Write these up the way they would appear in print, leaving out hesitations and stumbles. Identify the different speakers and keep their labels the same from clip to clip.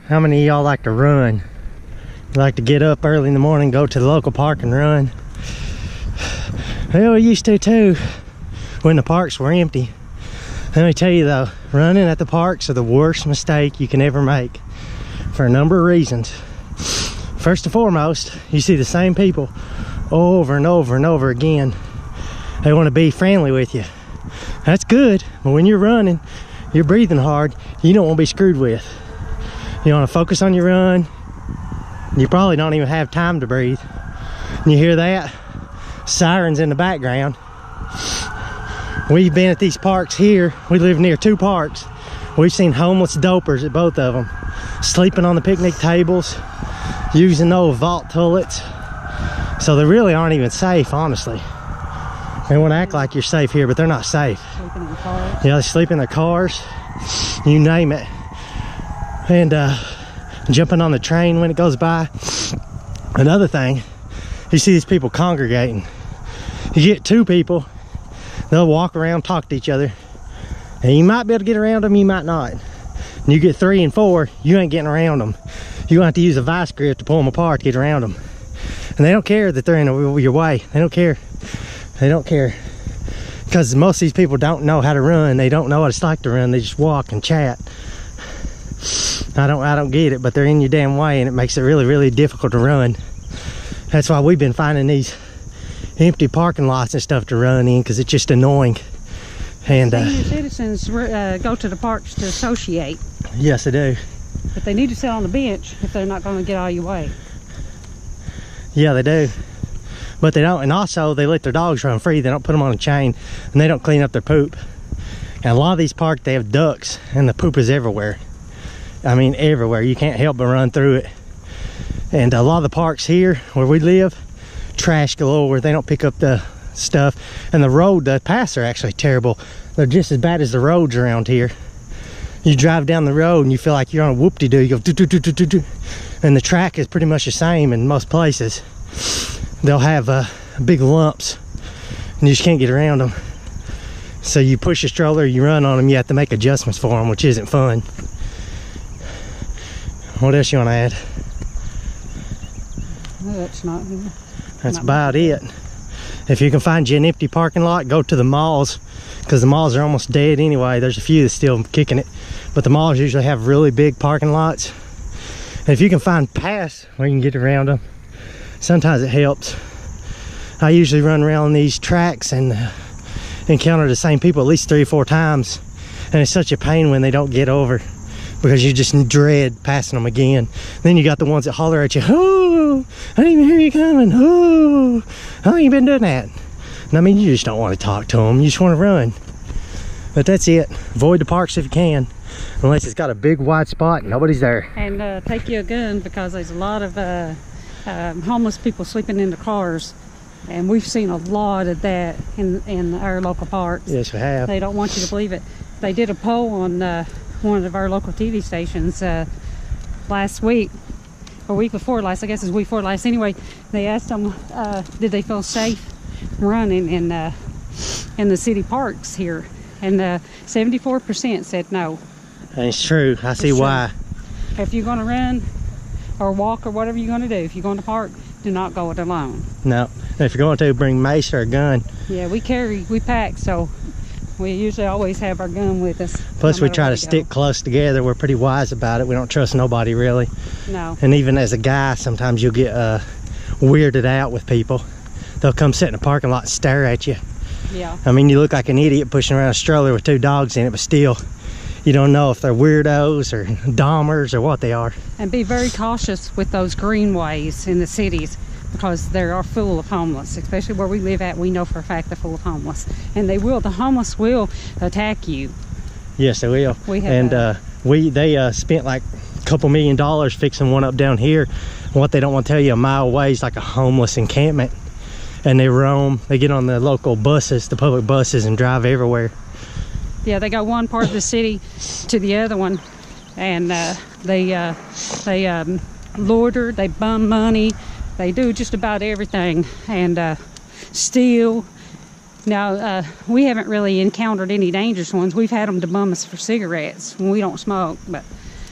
Speaker 1: How many of y'all like to run? You like to get up early in the morning, go to the local park and run? Well, we used to too, when the parks were empty. Let me tell you though, running at the parks are the worst mistake you can ever make for a number of reasons. First and foremost, you see the same people over and over and over again. They want to be friendly with you. That's good, but when you're running, you're breathing hard, you don't want to be screwed with. You want to focus on your run. You probably don't even have time to breathe. And you hear that? Sirens in the background. We've been at these parks here. We live near 2 parks. We've seen homeless dopers at both of them, sleeping on the picnic tables, using those vault toilets. So they really aren't even safe, honestly. They want to act like you're safe here, but they're not safe.
Speaker 2: Sleeping in the cars.
Speaker 1: Yeah, they sleep in their cars, you name it. And jumping on the train when it goes by. Another thing, you see these people congregating. You get 2 people, they'll walk around, talk to each other, and you might be able to get around them, you might not. And you get 3 and 4, you ain't getting around them. You're gonna have to use a vice grip to pull them apart to get around them. And they don't care that they're in your way. They don't care. They don't care. Because most of these people don't know how to run. They don't know what it's like to run. They just walk and chat. I don't get it, but they're in your damn way, and it makes it really, really difficult to run. That's why we've been finding these empty parking lots and stuff to run in, because it's just annoying. And
Speaker 3: senior citizens go to the parks to associate.
Speaker 1: Yes, they do.
Speaker 3: But they need to sit on the bench if they're not going to get out of your way.
Speaker 1: Yeah, they do. But they don't, and also they let their dogs run free. They don't put them on a chain, and they don't clean up their poop. And a lot of these parks, they have ducks, and the poop is everywhere. I mean, everywhere. You can't help but run through it. And a lot of the parks here where we live, trash galore. They don't pick up the stuff. And the paths are actually terrible. They're just as bad as the roads around here. You drive down the road and you feel like you're on a whoop-de-doo. You go do-do-do-do-do-do. And the track is pretty much the same in most places. They'll have big lumps and you just can't get around them. So you push a stroller, you run on them, you have to make adjustments for them, which isn't fun. What else you want to add?
Speaker 3: No, that's not.
Speaker 1: That's about it. If you can find you an empty parking lot, go to the malls, because the malls are almost dead anyway. There's a few that's still kicking it, but the malls usually have really big parking lots. And if you can find paths where you can get around them, sometimes it helps. I usually run around these tracks and encounter the same people at least 3 or 4 times, and it's such a pain when they don't get over, because you just dread passing them again. Then you got the ones that holler at you, "Oh, I didn't even hear you coming. Oh, how long you been doing that?" And I mean, you just don't want to talk to them. You just want to run. But that's it. Avoid the parks if you can, unless it's got a big wide spot and nobody's there.
Speaker 3: And take you a gun, because there's a lot of homeless people sleeping in the cars. And we've seen a lot of that in our local parks.
Speaker 1: Yes, we have.
Speaker 3: They don't want you to believe it. They did a poll on one of our local TV stations last week, or week before last, I guess it's week before last. Anyway, they asked them, did they feel safe running in the city parks here? And 74% said no.
Speaker 1: And it's true. I see why.
Speaker 3: If you're going to run or walk or whatever you're going to do, if you're going to park, do not go it alone.
Speaker 1: No. If you're going to, bring mace or a gun.
Speaker 3: Yeah, we pack, so we usually always have our gun with us.
Speaker 1: Plus, we try to stick close together. We're pretty wise about it. We don't trust nobody, really.
Speaker 3: No.
Speaker 1: And even as a guy, sometimes you'll get weirded out with people. They'll come sit in a parking lot and stare at you.
Speaker 3: Yeah.
Speaker 1: I mean, you look like an idiot pushing around a stroller with 2 dogs in it, but still, you don't know if they're weirdos or Dahmers or what they are. And
Speaker 3: be very cautious with those greenways in the cities, because they are full of homeless. Especially where we live at, we know for a fact they're full of homeless. And the homeless will attack you.
Speaker 1: Yes, they will.
Speaker 3: We have
Speaker 1: they spent like a couple $1 million fixing one up down here. What they don't want to tell you, a mile away is like a homeless encampment. And they roam, they get on the local buses, the public buses, and drive everywhere.
Speaker 3: Yeah, they go one part of the city to the other one, and they loiter, they bum money, they do just about everything, and steal. Now, we haven't really encountered any dangerous ones. We've had them to bum us for cigarettes when we don't smoke, but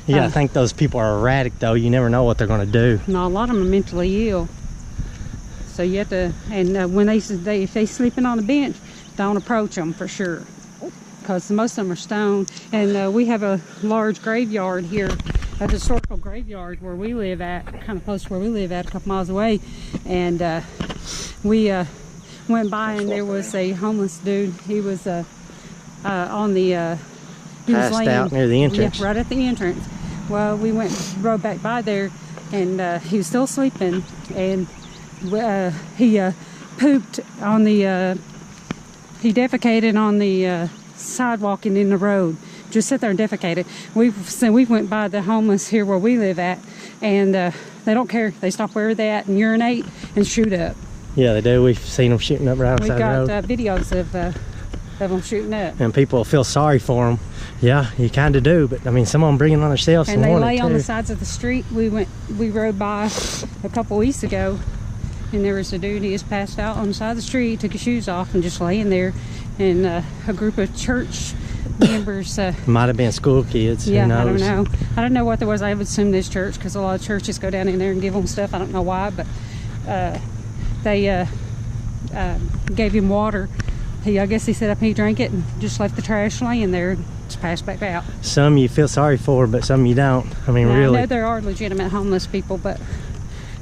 Speaker 1: You gotta think those people are erratic though. You never know what they're gonna do.
Speaker 3: No, a lot of them are mentally ill. So you have to, and when if they sleeping on a bench, don't approach them for sure, because most of them are stoned. And we have a large graveyard here, a historical graveyard where we live at, kind of close to where we live at, a couple miles away. And we went by, and there was a homeless dude. He was on the he was laying
Speaker 1: out near the entrance.
Speaker 3: Yeah, right at the entrance. Well, we rode back by there, and he was still sleeping, and he pooped on the he defecated on the sidewalk and in the road. Just sit there and defecated. We went by the homeless here where we live at, and they don't care. They stop where they're at and urinate and shoot up.
Speaker 1: Yeah, they do. We've seen them shooting up right outside the road.
Speaker 3: We've got videos of them shooting up.
Speaker 1: And people feel sorry for them. Yeah, you kind of do. But I mean, some of them bring it on themselves.
Speaker 3: And they lay on the sides of the street. We rode by a couple weeks ago, and there was a dude. He was passed out on the side of the street. Took his shoes off and just laying there. And a group of church members.
Speaker 1: Might have been school kids.
Speaker 3: Yeah,
Speaker 1: Who knows?
Speaker 3: I don't know. I don't know what there was. I would assume this church, because a lot of churches go down in there and give them stuff. I don't know why, but they gave him water. I guess he set up, he drank it and just left the trash laying there and just passed back out.
Speaker 1: Some you feel sorry for, but some you don't. I mean,
Speaker 3: now,
Speaker 1: really.
Speaker 3: I know there are legitimate homeless people, but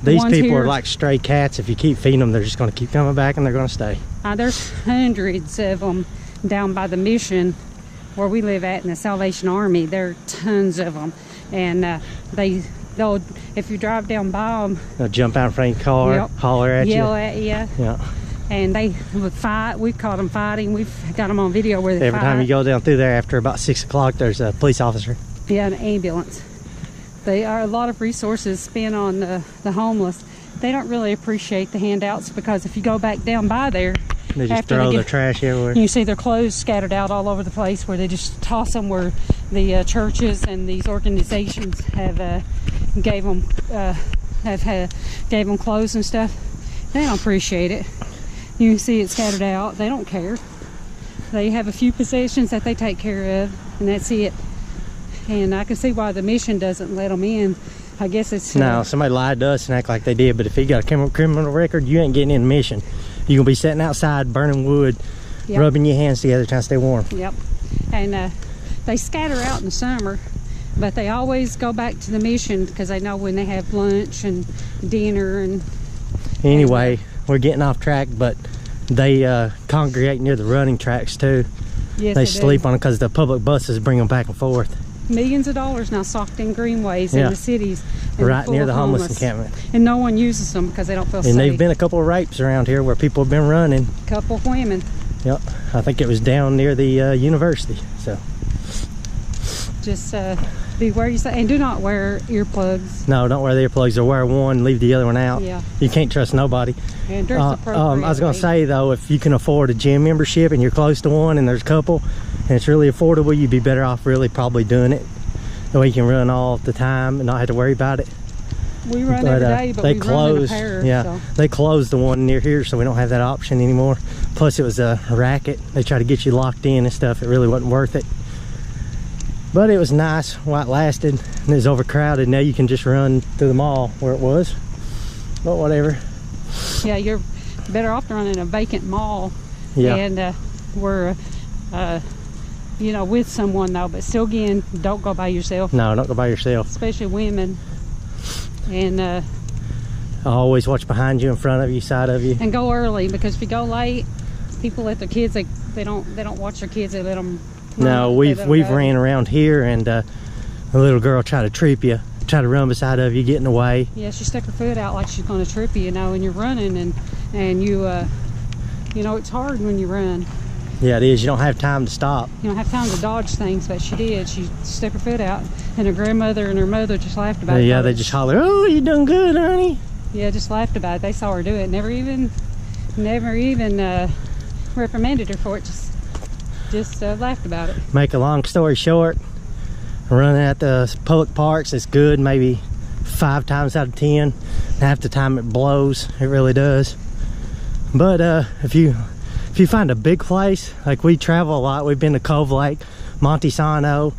Speaker 1: these people
Speaker 3: here
Speaker 1: are like stray cats. If you keep feeding them, they're just going to keep coming back, and they're going to stay.
Speaker 3: There's hundreds of them down by the mission where we live at in the Salvation Army. There are tons of them, and they'll if you drive down by them,
Speaker 1: they'll jump out in front of your car,
Speaker 3: yep,
Speaker 1: holler at
Speaker 3: yell
Speaker 1: you.
Speaker 3: at you.
Speaker 1: Yeah.
Speaker 3: And they would fight. We've caught them fighting. We've got them on video where they
Speaker 1: Every
Speaker 3: fight.
Speaker 1: time you go down through there after about 6 o'clock, there's a police officer.
Speaker 3: Yeah, an ambulance. They are a lot of resources spent on the homeless. They don't really appreciate the handouts, because if you go back down by there,
Speaker 1: They just throw their trash everywhere.
Speaker 3: You see their clothes scattered out all over the place, where they just toss them, where the churches and these organizations have gave them clothes and stuff. They don't appreciate it. You can see it scattered out. They don't care. They have a few possessions that they take care of, and that's it. And I can see why the mission doesn't let them in. I guess it's...
Speaker 1: No, somebody lied to us and act like they did, but if you got a criminal record, you ain't getting in the mission. You're going to be sitting outside burning wood,
Speaker 3: yep,
Speaker 1: rubbing your hands together trying to stay warm.
Speaker 3: Yep. And they scatter out in the summer, but they always go back to the mission, because they know when they have lunch and dinner. And
Speaker 1: anyway, we're getting off track, but they congregate near the running tracks too.
Speaker 3: Yes,
Speaker 1: they sleep on it because the public buses bring them back and forth.
Speaker 3: Millions of dollars now socked in greenways in the cities,
Speaker 1: right near the homeless encampment,
Speaker 3: and no one uses them because they don't feel safe.
Speaker 1: And there've been a couple of rapes around here where people have been running.
Speaker 3: A couple of women.
Speaker 1: Yep, I think it was down near the university. So
Speaker 3: just beware yourself, and do not wear earplugs.
Speaker 1: No, don't wear the earplugs, or wear one, leave the other one out.
Speaker 3: Yeah,
Speaker 1: you can't trust nobody.
Speaker 3: And dress appropriately.
Speaker 1: I was going to say though, if you can afford a gym membership and you're close to one and there's a couple and it's really affordable, you'd be better off really probably doing it. That way you can run all the time and not have to worry about it.
Speaker 3: We run every day, but
Speaker 1: they
Speaker 3: we
Speaker 1: closed.
Speaker 3: Run in a pair,
Speaker 1: yeah,
Speaker 3: so.
Speaker 1: They closed the one near here, so we don't have that option anymore. Plus, it was a racket. They tried to get you locked in and stuff. It really wasn't worth it. But it was nice while it lasted. And it was overcrowded. Now you can just run through the mall where it was. But whatever.
Speaker 3: Yeah, you're better off to run in a vacant mall.
Speaker 1: Yeah.
Speaker 3: And we're you know, with someone though, but still, again, don't go by yourself.
Speaker 1: No, don't go by yourself.
Speaker 3: Especially women. And
Speaker 1: always watch behind you, in front of you, side of you.
Speaker 3: And go early, because if you go late, people let their kids, they don't watch their kids, they let them run.
Speaker 1: No, we've ran around here, and a little girl tried to trip you, try to run beside of you, get in the way.
Speaker 3: Yeah, she stuck her foot out like she's going to trip you, you know, and you're running, and you know, it's hard when you run.
Speaker 1: Yeah, it is. You don't have time to stop.
Speaker 3: You don't have time to dodge things, but she did. She stuck her foot out, and her grandmother and her mother just laughed about it.
Speaker 1: Yeah, they just holler, "Oh, you done good, honey."
Speaker 3: Yeah, just laughed about it. They saw her do it. Never even reprimanded her for it. Just laughed about it.
Speaker 1: Make a long story short, running at the public parks is good maybe 5 times out of 10. Half the time it blows. It really does. But if you find a big place, like we travel a lot, we've been to Cove Lake, Montesano,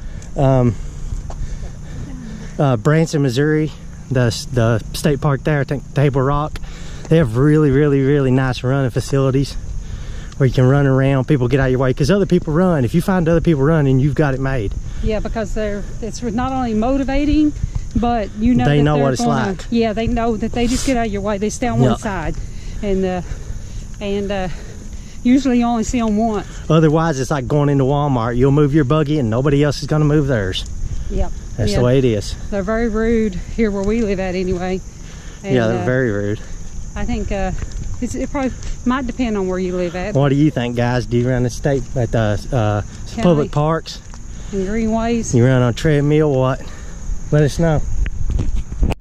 Speaker 1: Branson, Missouri, the state park there, I think Table Rock. They have really nice running facilities where you can run around. People get out of your way because other people run. If you find other people running, you've got it made.
Speaker 3: Yeah, because it's not only motivating, but you know
Speaker 1: they
Speaker 3: that
Speaker 1: know
Speaker 3: they're
Speaker 1: what it's
Speaker 3: gonna,
Speaker 1: like.
Speaker 3: Yeah, they know that they just get out of your way. They stay on one side, and usually you only see them once.
Speaker 1: Otherwise, it's like going into Walmart. You'll move your buggy and nobody else is going to move theirs.
Speaker 3: Yep.
Speaker 1: That's the way it is.
Speaker 3: They're very rude here where we live at anyway. And,
Speaker 1: yeah, they're very rude.
Speaker 3: I think it probably might depend on where you live at.
Speaker 1: What do you think, guys? Do you run at the public parks?
Speaker 3: And greenways?
Speaker 1: You run on treadmill, what? Let us know.